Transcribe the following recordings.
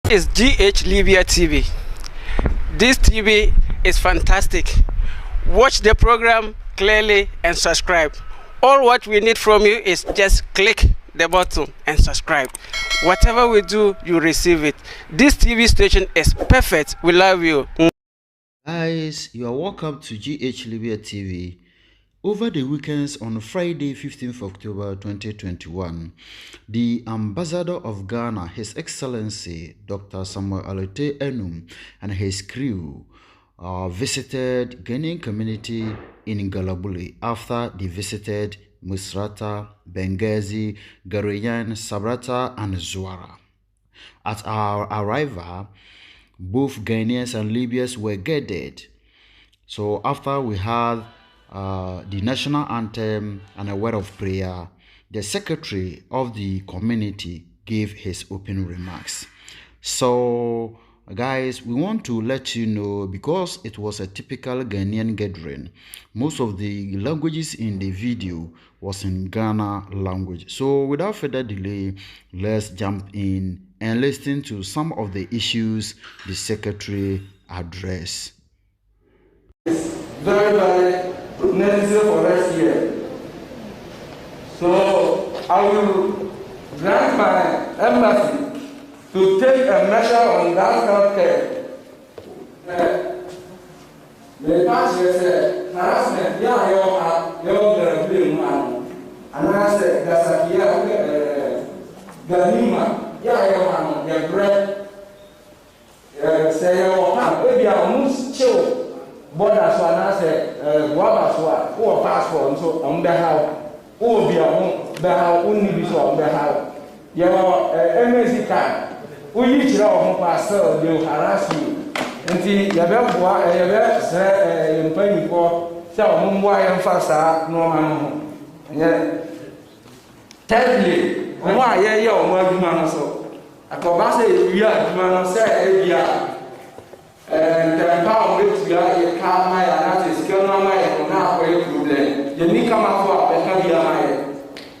Is GH Libya TV. This TV is fantastic. Watch the program clearly and subscribe. All what we need from you is just click the button and subscribe. Whatever we do, you receive it. This TV station is perfect. We love you. Guys, you are welcome to GH Libya TV. Over the weekends on Friday, 15th October 2021, the Ambassador of Ghana, His Excellency Dr. Samuel Alote Enum, and his crew visited Ghanaian community in Galabuli after they visited Musrata, Benghazi, Garoyan, Sabrata, and Zuara. At our arrival, both Ghanaians and Libyans were gathered. So after we had the national anthem and a word of prayer, the secretary of the community gave his opening remarks. So guys, we want to let you know, because it was a typical Ghanaian gathering, most of the languages in the video was in Ghana language. So without further delay, let's jump in and listen to some of the issues the secretary addressed. Very necessary for us here. So I will grant my embassy to take a measure on that healthcare. The past year harassment, yeah, you're blame man. And I said, Gasakia, Ganima, yeah, you're bread. Say, maybe I must chill. Borders one I say, Wabaswa, who passport, so on the house, who will be a home, the house, only be so on the house. You know, MSC card, we each know who pastor, they will harass you. Until you have said, in paying for, so Mumbai and Fasa, no man. Thirdly, why you are more man so? A Cobasa, we are man, say, and the power which we are a car, my and is still not my now for your problem. You need come up for a heavy eye.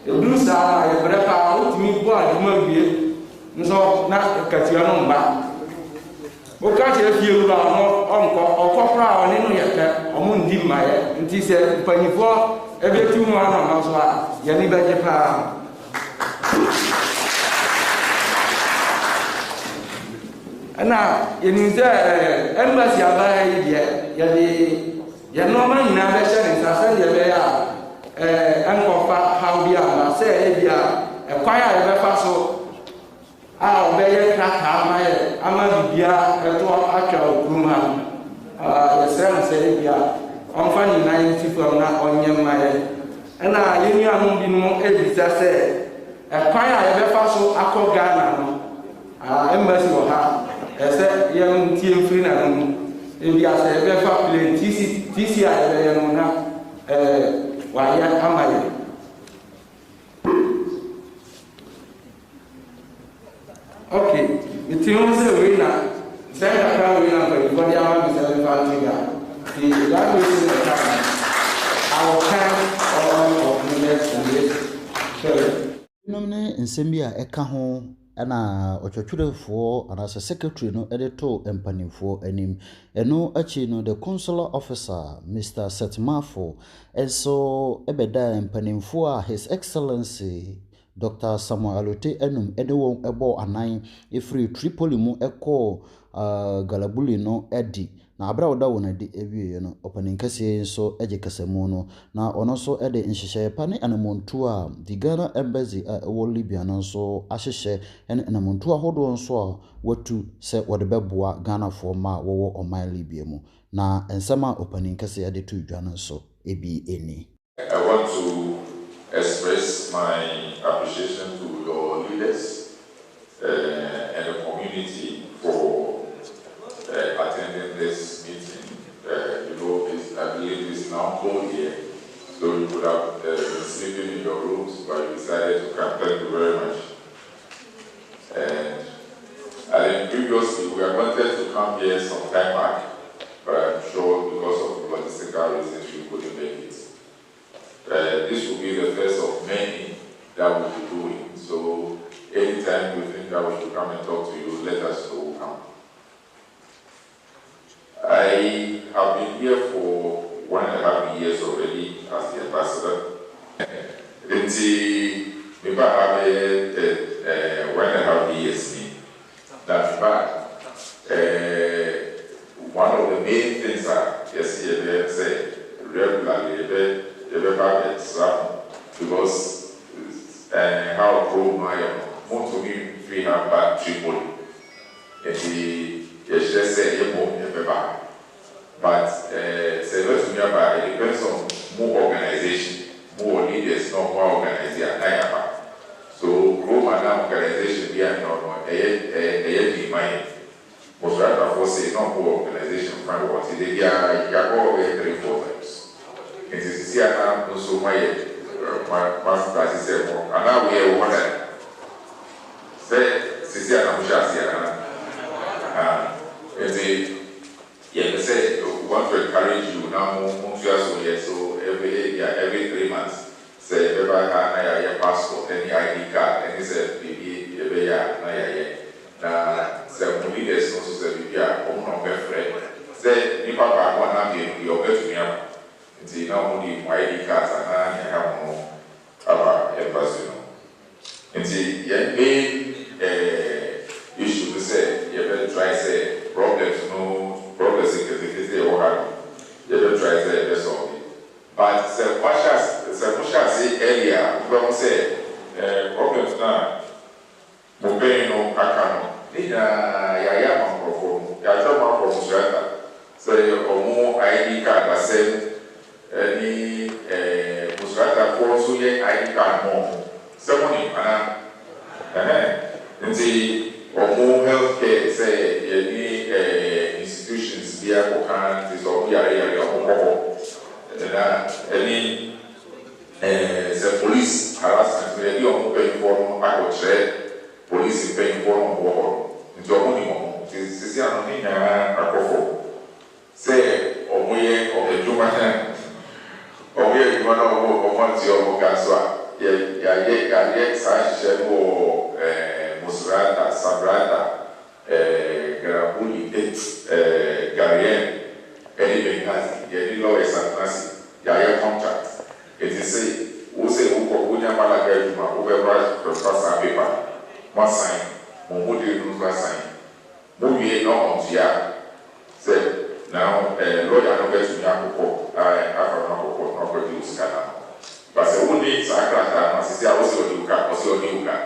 The blue star, I break out me, what you may be. So, not a Catiano back. What can't you uncle or copra or any yet? Or moon dim my head, and he said, Penny for every 2 months, Yanniba Japan. And now, in the embassy, I normal navigation is a send Uncle how we are, say, a choir ever so. I'll be a crack, I'm a actual woman. The son said, I'm finding 90 from now on your mind. And I, you know, be more every say, a choir ever so, I call Ghana. Embassy will have. Ese young team free na no ebi ase ebe fa play TC ebe no na wa ya amaye. Okay, it is we na say that we na for the hour be 7 finger. The language is the time. Our time of minutes and this. Nomne nsembia eka ho ana ochotwerefo ana secretary no edito empanimfo anim eno achi no the consular officer Mr. Setmafo enso ebeda empanimfo a His Excellency Dr. Samuel Alote Enum edewon ebo anan efri Tripoli mu eko Galabuli no edi na abra oda wona di ewie no opaninkase so eje kasemu no na ono so ede nhihye pa ne anamontu a di Ghana embassy a ewo Libya no so ahyehye ene anamontu ahodo nso a watu se wode beboa Ghana for ma wo oman Libya mu na ensema opaninkase ede tu dwa no so ebi eni. I want to express my appreciation to your leaders and the community for attending this meeting. I believe it's now cold here, so you could have been sleeping in your rooms, but you decided to come. Thank you very much. And I think previously we wanted to come here some time back, but I'm sure because of logistical reasons we couldn't make it. This will be the first of many that we'll be doing. So anytime you think that we should come and talk to you, let us know. fact, one of the main things that yes, you say regularly, you have because how grow my most of you we have bad treatment. And he just said you won't ever buy. But say let's remember it depends on more organization, more leaders, not more organization. So grow my organization we are not a mind. Most rather for say no more organization from what they are go away 3-4 times. It is here now also my master said and now we have one say Sisia na Mushasi you say we want to encourage you now so every 3 months say ever have your passport, any ID card, any say baby na say leaders also say baby friend say if I want to be your best me now only ID cards and I have no about embassy main issue to say you better try say problems or you better try say that's all. But much as say earlier, we don't say problems now. Mobile no akano. Yaya microphone. Yaya microphone strata. Say omo ID card the same. Any strata for so ye ID card more. Somebody nti omo healthcare say any institutions here for countries or yare any the police harassment we are paying for police paying for nti omo ni mo sisi anoni na akofo say omoye obejuma omoye igwana omo ti omo gaswa ya sa shebo Musrata Sabrata Garabuli Garien any Bengazi any law is a contract. It is say who say who Malaga over professor paper one sign Mumudi no sign movie no on Tia say now lawyer no get to Yakupo I have no produce Ghana but say who needs Sakrata as I also Yuka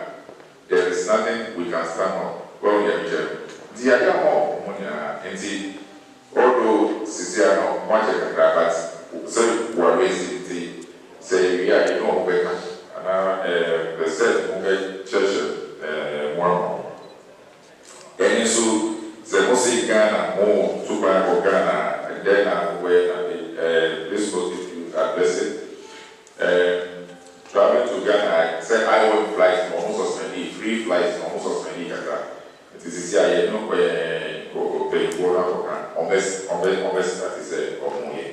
there is nothing we can stand on well we are the idea more money although Siciano much but so we are raising the say we are in no way and the set church one and so the most Ghana more to buy for Ghana and then when this was addressed traveling to Ghana say I want flights almost suspended free flights almost suspended it is here no go pay for unless that is a money.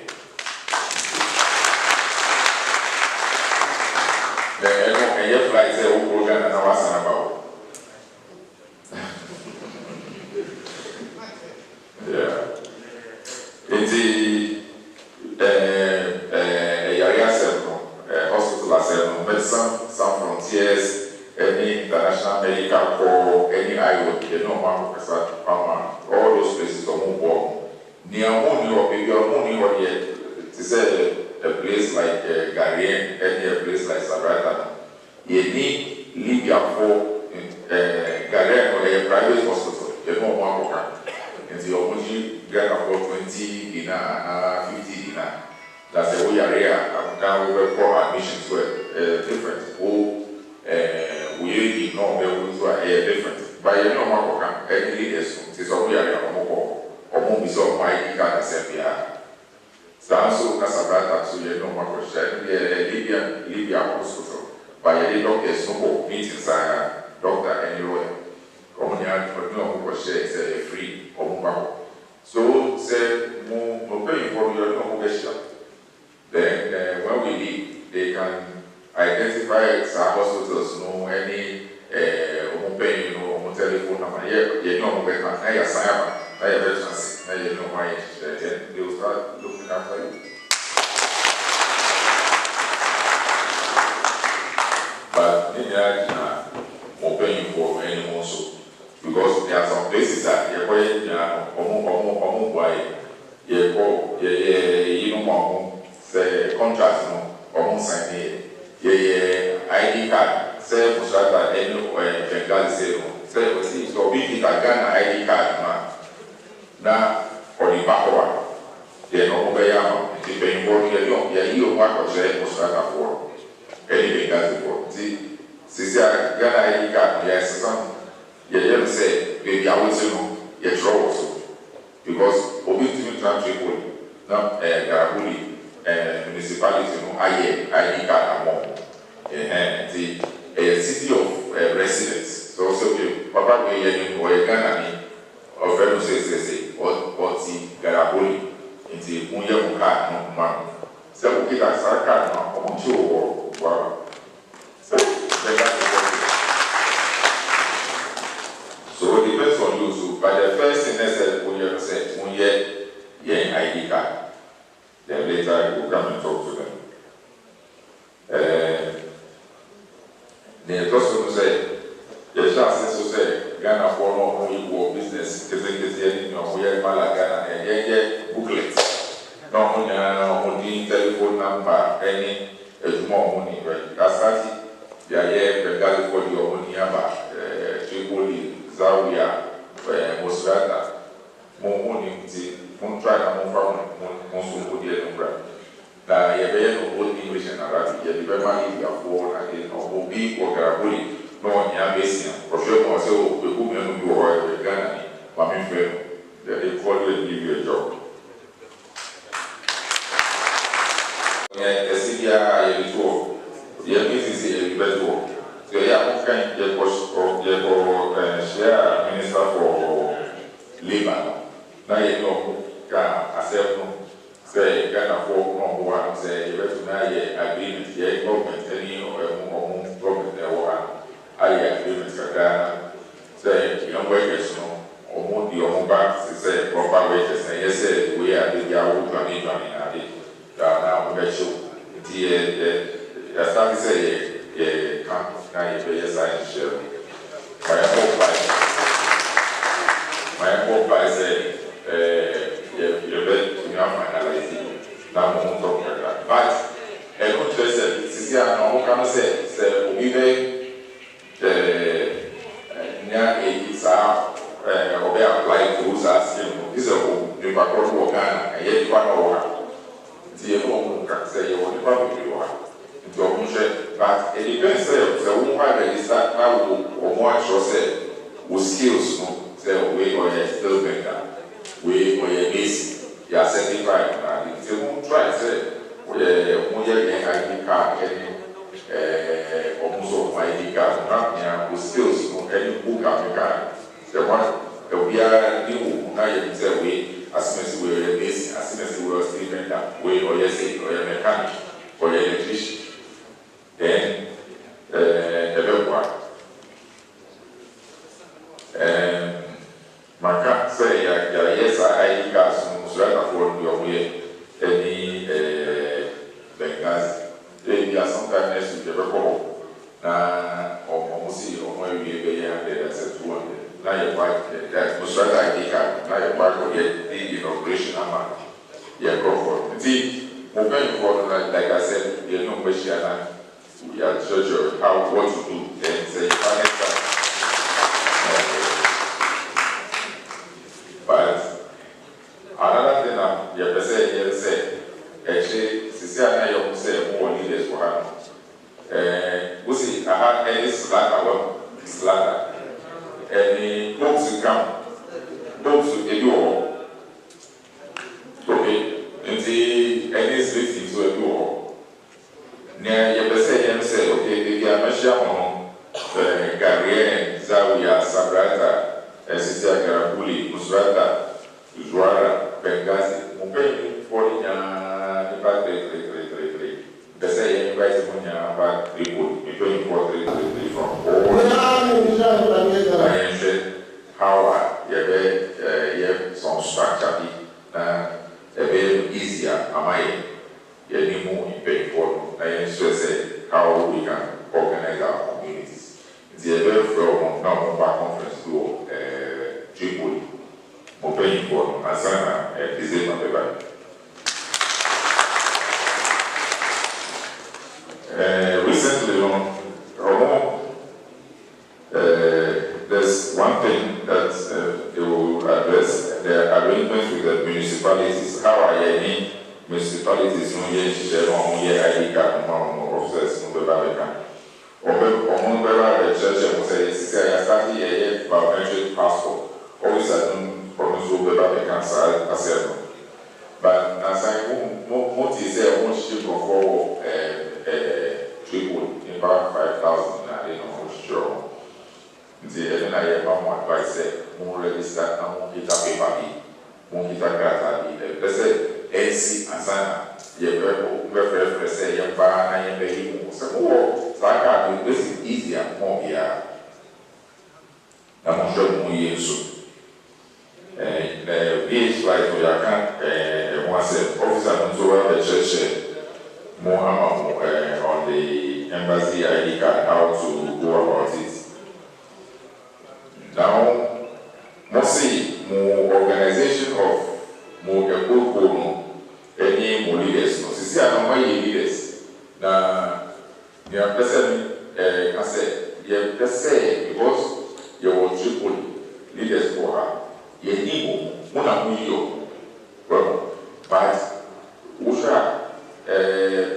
The flight say who Ghana and was about. Yeah. It's hospital medicine, some frontiers, any international medical corps, any IOD, they know all those places are more near money or maybe money or yet to say a place like Garien, any place like Sabrata. You need Libya for Garien or a private hospital, you know more and the Omoji get about 20 dinar, 50 dinar. That's the way area and we for admissions were different. We did not be different. But you know more any leaders is all we are more be so my Ghana Serbia. So Casabrata so you know more Libya hospital. By the doctors no meetings doctor any lawyer. Say free or so say more paying for your no then when we leave, they can identify some hospitals, know any paying, telephone number. You know, we can hire Sayama, hire veterans, you know why then they will start looking after you. But in the more paying for any more so because there are some places that you're going to buy, you know, say contracts, no, sign here, ID card, say, Musrata, any Bengali say, so we Ghana ID card, man. Now, for the back they no bayama, the Bengal, you work or say, Musrata for any Bengali for. See, Ghana ID card, yes, some, you say, baby, I will say, you trouble. Because Obi to Tripoli, now Garabuli, municipality, no, ID card among the city of residents. So, Papa, we are Ghana, or Federal say, or see Garabuli, in the Muya card, no, man. So, we get a card, no, on two or so it depends on you too. But the first thing I said, when you say, when you ID card, then later you will come and talk to them. The person say, the chance to say, Ghana for no equal business, because you know, we are Ghana, and booklet. No money, telephone number, any more money, right? That's Bengali for your money, Tripoli. Zawiya, Musrata, Money, Montana, Monsudia, now you have both English and Arabic, you have money, you have born again, or Obi or Garabuli, no, you are basing, professional, so the women who are Ghana, Mammy Fair, they call you and give you a job. The city are a tour, the business is a better work. So yeah, kind share minister for labor. Now you know, say Ghana for one say you have to now agreement, government any or government agreement Ghana. Say young workers or more the own banks say proper wages and yes say we are the Yahoo now we show the start say can't yes, I share. My hope I say, you bet me off my analysis. Now, I won't talk like that. But, I don't just say, I can say, we near a or apply to us, this is a new background work, and yet you are the home can say, you want to but it depends the woman register now or more sure say with skills say we or still better we or your base you are certified and if you won't try say we ID card any almost of my ID card not with skills any book can the one we are new now you say we as soon as we are base as soon as we are still better we or your mechanic or your electrician. Then, my cat say, yes, I got some sweater for your way, any Benghazi. They are sometimes next to the record. Now, almost see, or maybe they are there as a 200. Now you're quite that Musrata ID card, now you're quite forget the inauguration amount. Yeah, go for it. See, moving forward, like I said, you know, question. We are judged how what to do and say but another thing that you have said here say actually Cecilia you say more leaders for her we see I had any slatter any books to come books to do okay and the any speaking to do Near your say, okay, they are measuring Garian, Zawiya, Sabrata, Cecilia Garabuli, Musrata, Zuara, Benghazi, Mupay, 40 the say, invite Munya about people, between 40 from all. I said, how you some structure, a bit easier, am I? Any more in paying for, I say how we can organize our communities. The very from now conference to paying for Asana design of paper. Recently, there's one thing that they will address, the arrangements with the municipalities. How are any municipalities no share on ID card officers no Babeka? Or church and say, I started a biometric passport. Always I don't promise to Babeka as but as I won't say I won't ship for triple in about 5,000, I don't know for sure. The I have one advice, more register, and won't get a paper, won't get a grata. Let's say, AC and Sana, you refer say, you buy and you pay more. So, I can't do this is easier, more here. I'm sure more years. VH like we can once officer control the church more on the embassy ID card how to go about it. Now, mostly more organization of more any more leaders. No, see, I don't want leaders. Now, you have I said, you have say because you will triple leaders for her. You need more, but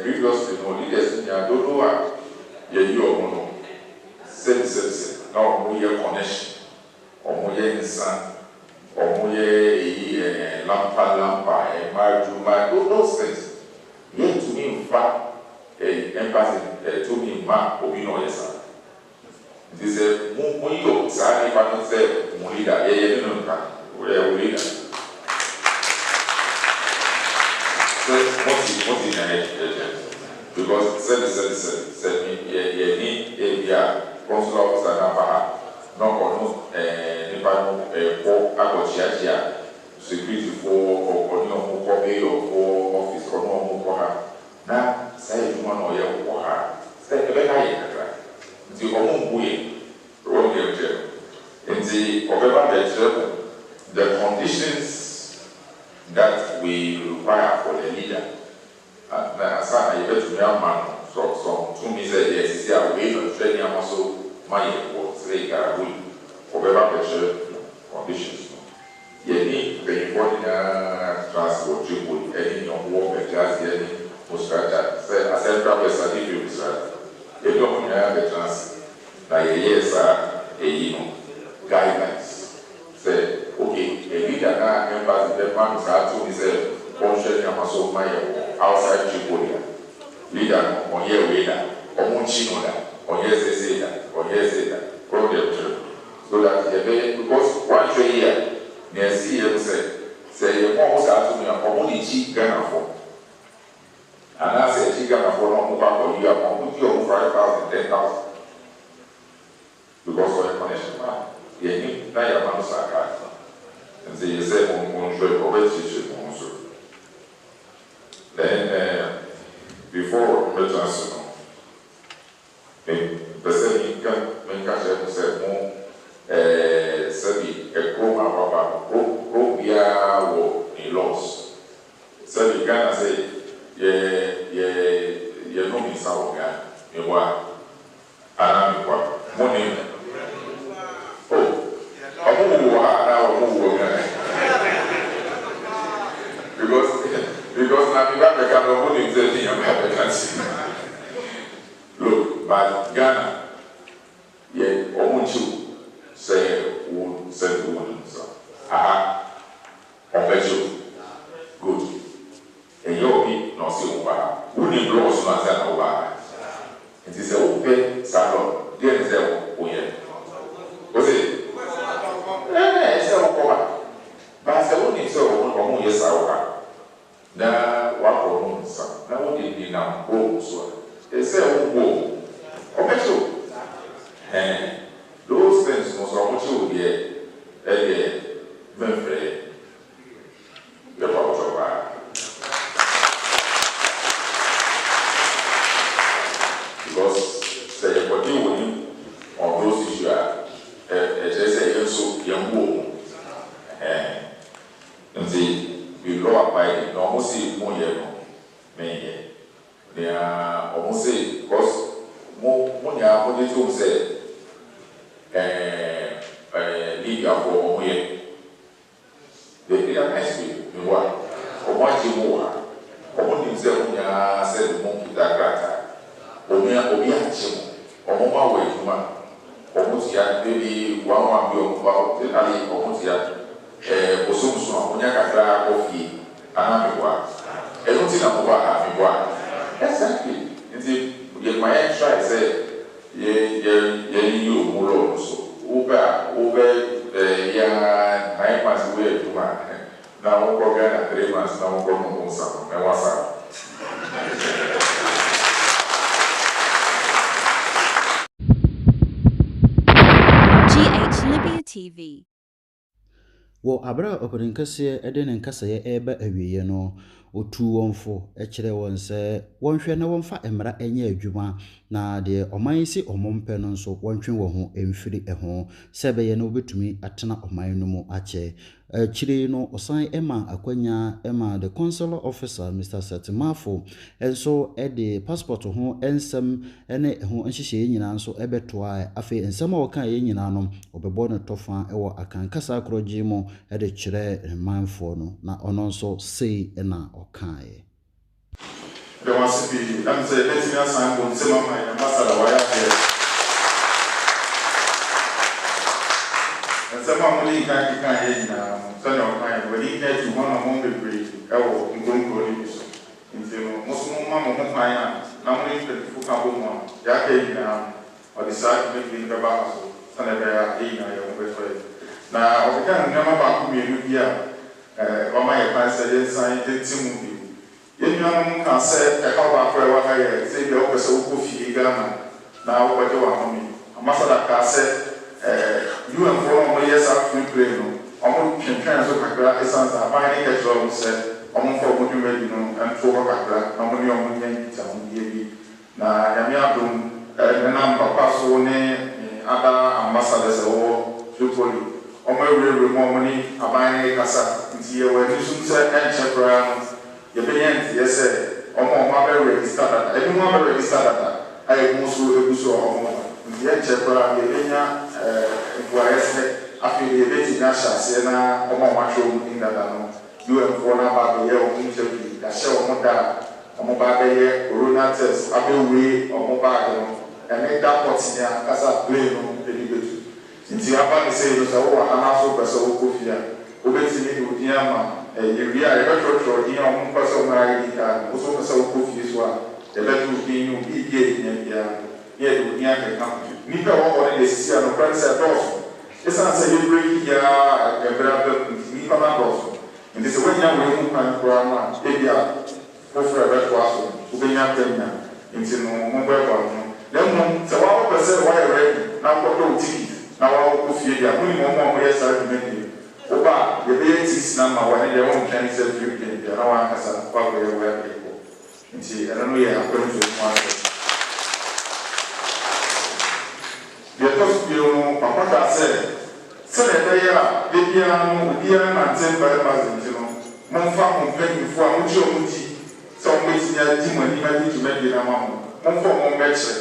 previously, no leaders in your don't know you sense now, more connection, or more insan, or more lampa, and my those things. Yet to me, in fact, empathy to me, Mark, or you know, yes, this is more you, Sally, if I don't say, more leader, you know, where we leader. So, what's in the because said me, you need a consular officer number, no, for security for no copy or for office or no more. Now, say you want to hear for her. Say, the better the own way, wrong here. In the conditions that we require for the leader. As I bet to young man, so to me, said, yes, see, I wait on training also my was very good for better conditions. You need the important transport triple, any on war, the class, any Mustrata. Say, I said, Travel certificate, sir. You don't have the chance. Like, yes, sir, guidelines. Say, okay, a leader now, members, the man who's had to say, function, Yamaso, my outside Tripolia. Leader, on your waiter, or Munchinoda, or yes, they say that, or yes, they say that, problem. So that because one year, near CM say, you almost have to me a community Ghana for. And I said, Ghana for one more you are going to give 5,000, 10,000. Because of the connection, you need not your man's card. And so you say, on show, also. Then, before the transfer, the person can catch up and say, more, a chroma, Robia or a loss. So you can say, you know me, South Ghana, you want, and I'm money. Because now we have a money thing about look, but Ghana, yeah, Omunchu say would send the woman. Aha, on good. And you'll be not see over. Wouldn't blow us not that over. It is a open salon. There is a way. Was it? But I only saw one years out. Now, what for some? Now, what did you now? So they say, oh, and those things must also be a very because say what you will on those issues, just say so young woman. we law abiding, no almost say more year, may they are almost say, because more year, what they do say, Libya for 1 year. They are nice people, you are, or what you more, or what you said the monkey that grata, or me a chim, or more way to man, or what's yet, maybe 1 year about the alley, or what's yet. Osumsum onyakatra coffee anamiwa enuti na moba amiwa exactly nti ye my try say ye you mulo so over ya 9 months we do man na wo ko ga 3 months na wo ko mo sa na wasa GH Libya TV. Wo abra opening kase ede ne nkasaye eba awiye no otu wonfo ekire won se wonhwe na wonfa emra enye adwuma na de oman si omompe no nso wontwe wo ho emfiri eho sebeye no obetumi atena oman no mu ache chire no osan ema akwanya ema the consular officer Mr. Setimafo enso ede passport ho ensem ene ho nhihye nyina nso ebetoa afi ensem a wokan ye nyina no obebo no tofa ewo akankasa akroji mu ede chire manfo no na ono nso sei na okae there was to be let me say let's me assign one sema my ambassador why here and some money can na so no kind when he get to one among the great ewo ngongo ni so into most mama mo kan na mo ni pe fu ka bo mo ya ke na o decide make the baba so sana be ya na ya mo be so na o kan na ma ba ku mi lu bia mama ya pan say sign the team Yenyan can say a cover for what I say the officer who fee Ghana. Now, what you want me? A master can say, you and 4 years after you play. Almost can transfer my essence. I find a job said, almost for what you ready and 4 o'clock. No money on me, baby. Now, Yamiabum, the number pass on other ambassadors or Tripoli. On my real more money, I buy a casa. It's here when you soon say, and check the parents, yes, sir. Mother registered that. Everyone registered that. I most will do so. The Chepra, the Lena, Guares, affiliated Nasha, Siena, Omo in that. You and Fona Babaye or Interview, that show Moda, Omobaye, Ronates, Abbey, Omobago, and make that Potia as a plane the liberty. Since you have say, you saw a house of Sofia, obeying with Yama. We are a retro in our own person, also so coffee, the better being yet we have a country. Nika or the Sia no friends at Dawson. It's not celebrating ya a brother Nika Dawson. And this is when young women can grandma, maybe for a red wasp, who be not into mobile. Then, so our person, why ready? Now, what do tickets? Now, I'll go feed ya, more yes, I remember. Oba, the basis number one, they won't change the few things. I want to probably where people. You see, I don't know yet. I'm going to one. The first view, Papa said, Senator, the piano, and 10 by Mazin, Monfa, Montpellier, for Muchi, some ways near Timon, even to make the amount. Monfa, Montpellier,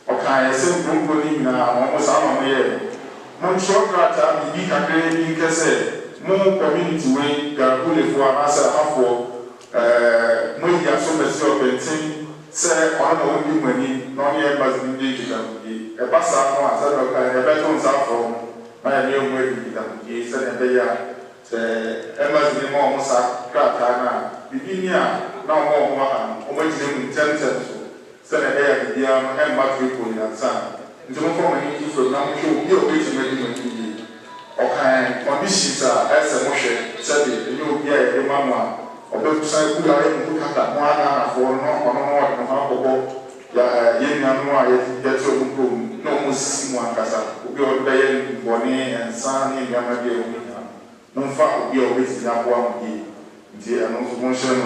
okay, same Brooklyn now, almost out of here. Montreal Grata, the big academy, more community way, Garabule for an answer half for Moya Somerset Benton, say, on only money, non yet was engaged a bassa, a better from my new way, he said, and they are Emma's name almost a Gratana, Bibinia, now more, always in 10 cents, Senator, the young and much people in that son. Don't form any from now to be a bit of okay, conditions are as a motion, said the new year, the mamma, or the side who are able to cut that one for no, no more Simon Casa, who be all day, Bonnie and San in Yamadia, no far will be always in that one day, the announced motion.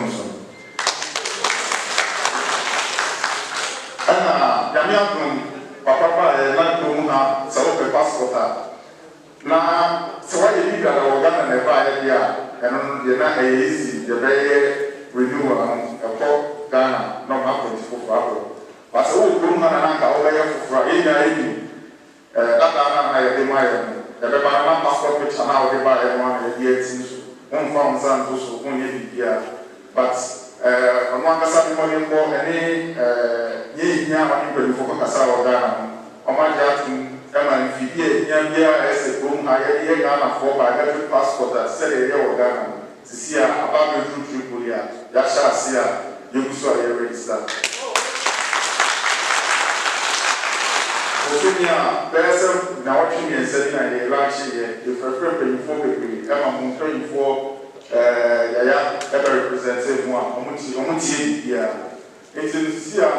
Yamian. Papa, not to have passport. Now, so why did you get a organ and a fire here? and you're not easy, the very renewal a pop Ghana, not happen for Fabo. But so good man and over for that I admire the Banana passport which are now by one year since one found some who's only here. But on one side, money for any young people for Casao Ghana. On my judgment, Emma, if you hear as a room, I hear Ghana for by every passport that said a year of Ghana. To see about the true Tripolia, Yasha Sia, you saw a register. Osunia, person now watching and saying I last year, if I prepare for the I'm praying for Yaya, ever representative one, Omuti here. It's in Sia,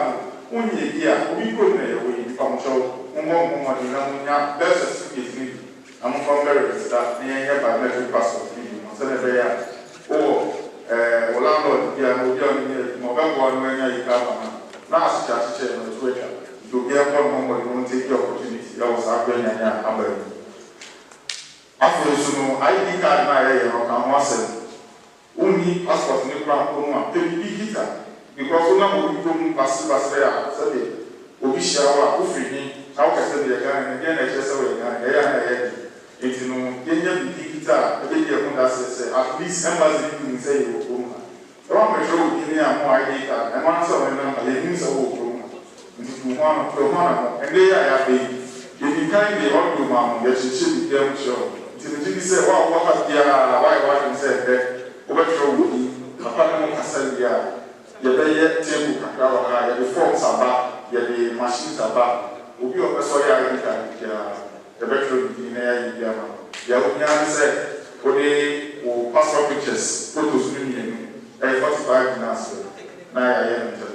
only here, we go away from show, Momo, best is me. I'm from America, near by metric passport, Senator. Oh, Orlando, yeah, November, when you come, last chapter on Twitter. To be a problem, we won't take the opportunity. That was happening in Aberdeen. After so, ID card na can once only passport in the ground on one hitter because one of them pass there. Said Obisha or Ufini, how can say the guy again? I just saw a guy. It's no danger hitter. The day of that at least embassy didn't say you go. The one we show in here more ID card and one saw them the news of and they are baby. If you can't be on your mom, you should be damn sure. Until you say, wow, what has the why said that over show Papa Casalia, you lay table Kakao, the forms are back, the machines are back. Will be a person the veteran in air in Yama. Yama said, for the passport pictures, photos, 45 minutes. Now I am to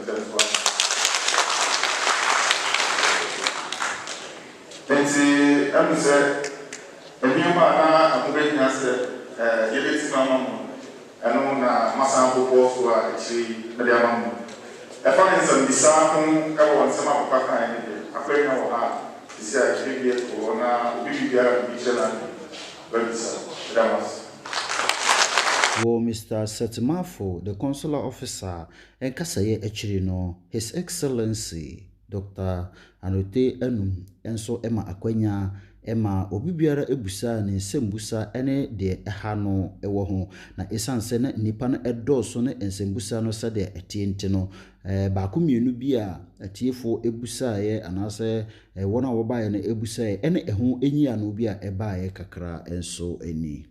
Nti am say enima na abogani ase yebeti mama eno na masambo so a echi me dia mama e fa nsam bisa ho e wo nsam papa kan ni de akwenya wo ha isi a tribie ko na obi bia bi chela ba bisa damas Wo Mr. Setmafo, the consular officer, and Kasaye Echirino, His Excellency Dr. Anote Enum, and so Emma Akwenya, Emma Obibiara Ebusa, and Sembusa, ene de Ehano Ewoho, na Esan Sene, Nipan Edosone, and Sembusa no Sade Etientino, Bakumi Nubia, a TFO Ebusa, and I say, one hour by an Ebusa, and Ehu Eni Anubia, Ebae Kakra, and so any.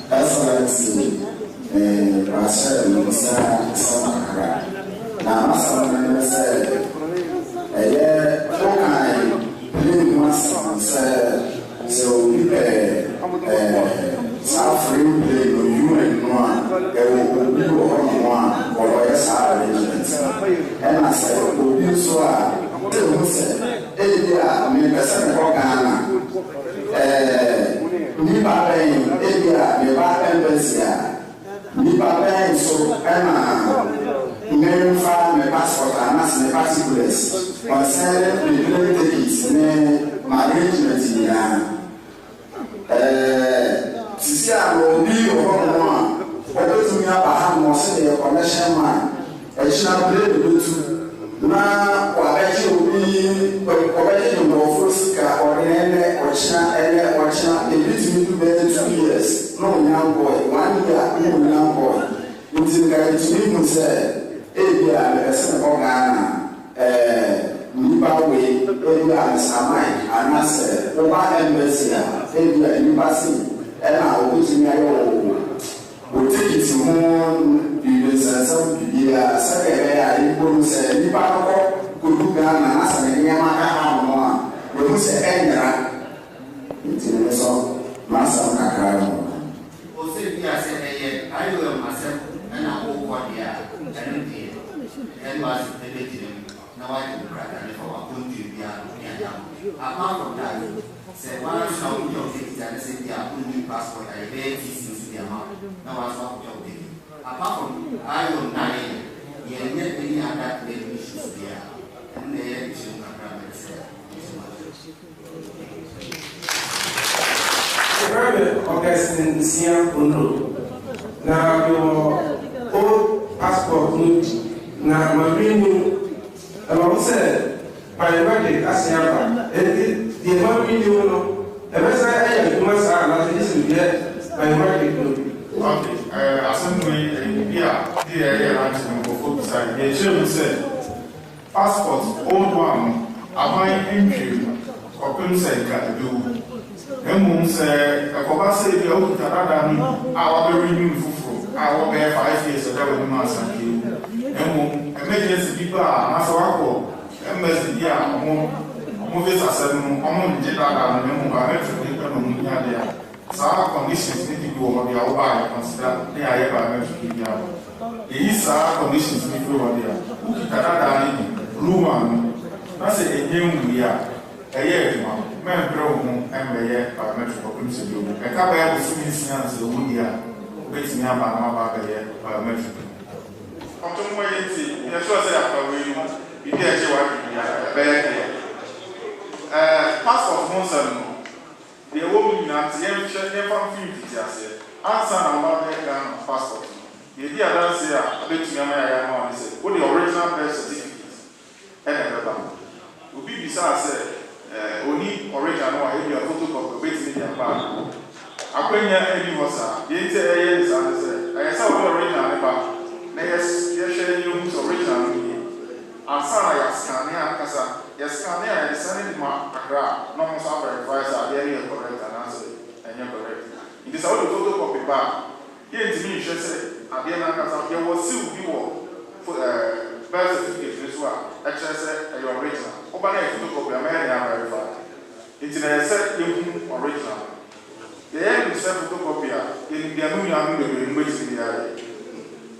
Excellency, Pastor Musa Samakra. Now, Master said, so we suffering play no human one, one or arrangements. And I said, we so I mean, Ghana. Nipa Ebia, Neba Embassy, Nipa Ben, so Emma, Memphis, my passport, and as my particulars, concerning the plane tickets, my arrangement in Sisia will be over one, but to me, I have more say a connection man, a shall play the now, what I should be correcting your first or any or China, they lead me to bed 2 years. No young boy, 1 year, no young boy. Until I to me say, Abia, a simple Ghana, Nipawe, Abia, Samai, and I said, Oba Embassy, Abia, Embassy, and I will put in we'll take it to home, you will say something, second, I will say, Nipa, could do Ghana, as a Yama, we will say, Engra, until the song, Master Nakara. O say, I will myself, and I will what they are, and was debating. Now I can crack and for a good to apart from that, say, one shall your things and say, they are only passport, I beg the amount. Now I saw your baby. Apart from I will not yet any other issues there, and they should not have Augustine Sia Uno. na your old passport na mabini aba say biometric asiaba the mabini no ebesa ayi kuma sa na this is the biometric no okay assembly yeah the action for side they should say passport old one abai entry open say ka do emu say akoba say bi o tarada ni awa be renew fufu awa be 5 years that we ma san ki emu emergency people na so akọ embassy dia omo visa senu omo nje dada no emu ba metro ni ko no nya dia sa conditions ni di go dia o ba consider ni aye ba metro ki dia e sa conditions ni go dia u ki tarada ni ruma na se enye ya eye eduma men bro mu embeye biometric okunse do e ka ba ya bu sumi sianse wudia obetimi aba na ba ba ye biometric ọtún mo ye ti ye so say afa we mu ibi e je wa bi ya be ye passport mo san no de wo mi na ti ye hwe ye fam fi ti ase answer na ba be ga passport ye di adanse a obetimi ama ya ma ni say wo the original birth certificate e na ba obi bi sa say oni original wa ebi photocopy beti ni amba akwenya ebi wosa yente eye sa say original ne ba na yes share you original ni ansana ya scan ya kasa ya scan ya send ma akra no mo sa verify sa dey here correct and answer enye correct it is all the photocopy ba yente mi hwe say abia na kasa ya wo si ubi wo birth certificate this one actually your original oba na photocopy am na verify it na say you original the end is photocopy in the anu ya no be ngbe ya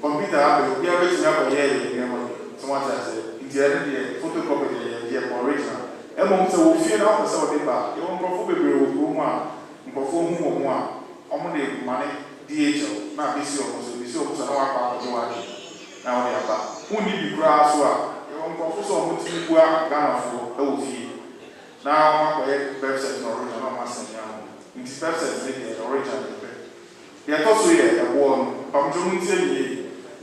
computer abe obi abe ti na ko ye ye mo so what I say it the photocopy the original e mo se wo fie na o se o de ba e won profo bebre wo ko mu a profo hu mo mu a o mo de mane DHL na bisi o so na wa pa ko wa na o ya ba uni bi kura so a e won profo so mo ti bua Ghana fo e wo fie na wa ko ye website no original na ma san ya mo nti website the original the to so ye e wo pam jo mu tie ni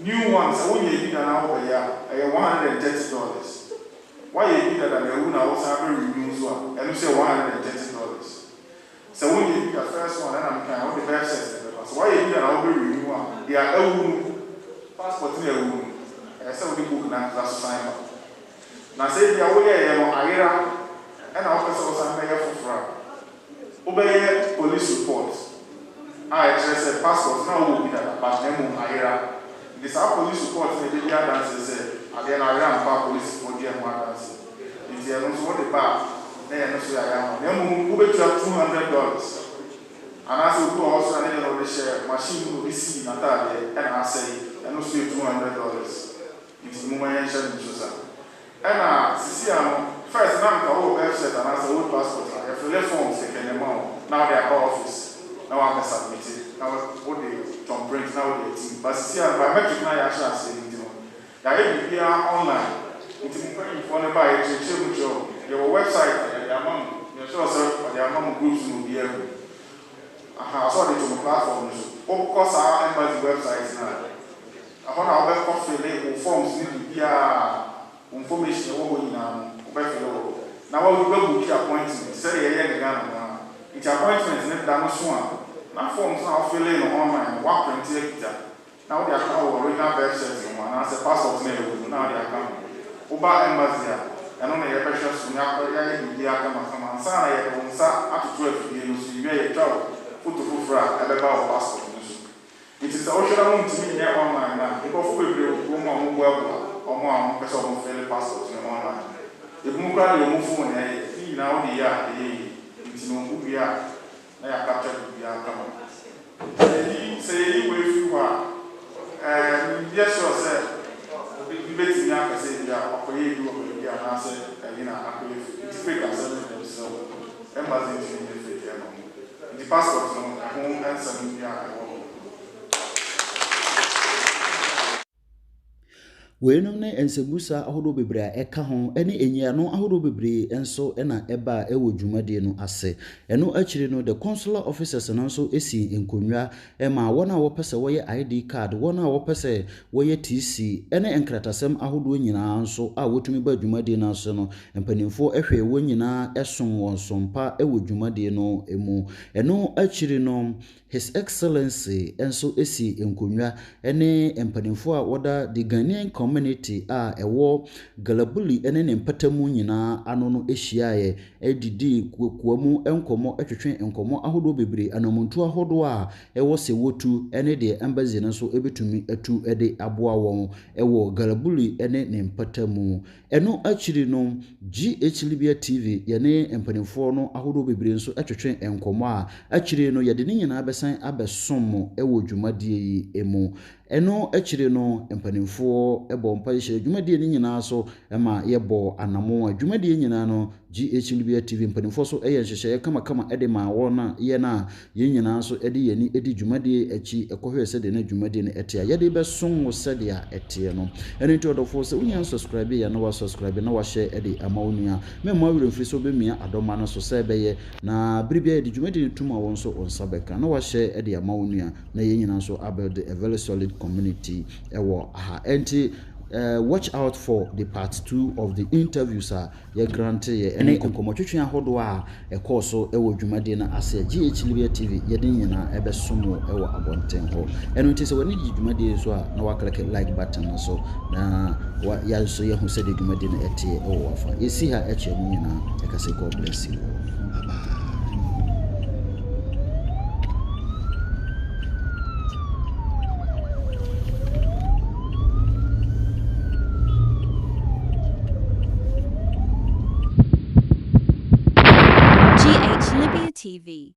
new ones I won't be now over here. I $130. Why you that I will now also renew one and you say $130. So when you the first one and I'm kind of the best system. So why you that I will renew one? They are passport in a room. I said the book now that's sign up. Now say the away Ira and I also some mega for obey police reports. I just said passport now will be that but name Ira. This our police report say the dance say again I ran for police for the dance. If you know what the bar, then no say I am. Then we bet $200. And as we go also and then the share machine will be seen at that and I say and no say $200. It's no money share in Joseph. And see first now our website and as a old passport I fill forms second amount. Now they are office. Now I'm submitted. Now what they Tom Brent now they team. But see biometric now you actually say you know. That you online. It's important for anybody to check your website. Your mom, your sure sir, your mom groups will be able. I saw it on the platform. Of course, our embassy website now. I want our web coffee forms need to be information what we now. Now we will book your appointment. Say the Ghana. It's appointments net down one. Now forms now fill in online, work print here. Now they are now original versions in one. As a passport name, now they are coming. Uba embassy, and only a precious Sunyaka, the Akama, Sana, up to 12 years, you may travel, put to Fufra, and about passport. It is the ocean to me here online now. If we will go more or more person of fairly passport online. If Muka, you move on, now the year. We are captured to be outcome. Say, if you are, yes, sir, said, we bet in Yaka say, operate you over the answer, it's quick as so. Embassy in the passport, home and some Wenum ne ensebusa ahodo bebre a eka ho ene enyia no ahodo bebre enso ena eba ewo dwumade no ase eno akire no the consular officers no nso esi enkonwa ema wona wo pese wo ye ID card wona wo pese wo ye TC ene enkratasem ahodo nyina nso a wotumi ba dwumade no ase no empanimfo ehwe wo nyina eson won sompa ewo dwumade no emu eno akire no His Excellency enso esi enkonwa ene empanimfo a woda the Ghanaian community a ewo Galabuli ene ne mpatamu nyina ano no ehyiaye edidi kuamu enkomo etwetwe enkomo ahodo bebre anamuntu ahodo a ewo se wotu ene de embassy nso ebetumi atu ede aboa won ewo Galabuli ene ne mpatamu eno akiri no GH Libya TV yene empanimfo no ahodo bebre nso etwetwe enkomo a akiri no yede ne nyina abesan abesom ewo dwumadie yi emu eno akire no empanimfo ebo mpaihye dwumadie ni nyina so ema yebo anamo dwumadie nyina no GH Libya TV empanimfo so eye nhyehyeye kama ede ma wona ye na ye nyina so ede yeni edi dwumadie achi ekohwe de na dwumadie ne etia yede besom sede a etie no eno nti odofo se unya subscribe ya no wa subscribe na wa share ede ama onua me mo awure mfiri so be mia adoma no so se beye na bribia ede dwumadie tuma won so onsabeka na wa share ede ama onua na ye nyina so build a very solid community ewo aha enti watch out for the part 2 of the interviews ye grant ye ene enkomotwetwe ahodo a ekoso ewo dwumade na ase GH Libya TV ye den nyina ebesomo ewo abonten ho eno nti se wani dwumade so a na wa click like button so na ya so ye hu se de dwumade na etie ewo afa ye si ha eche mu nyina e ka say God bless you. GH Libya TV.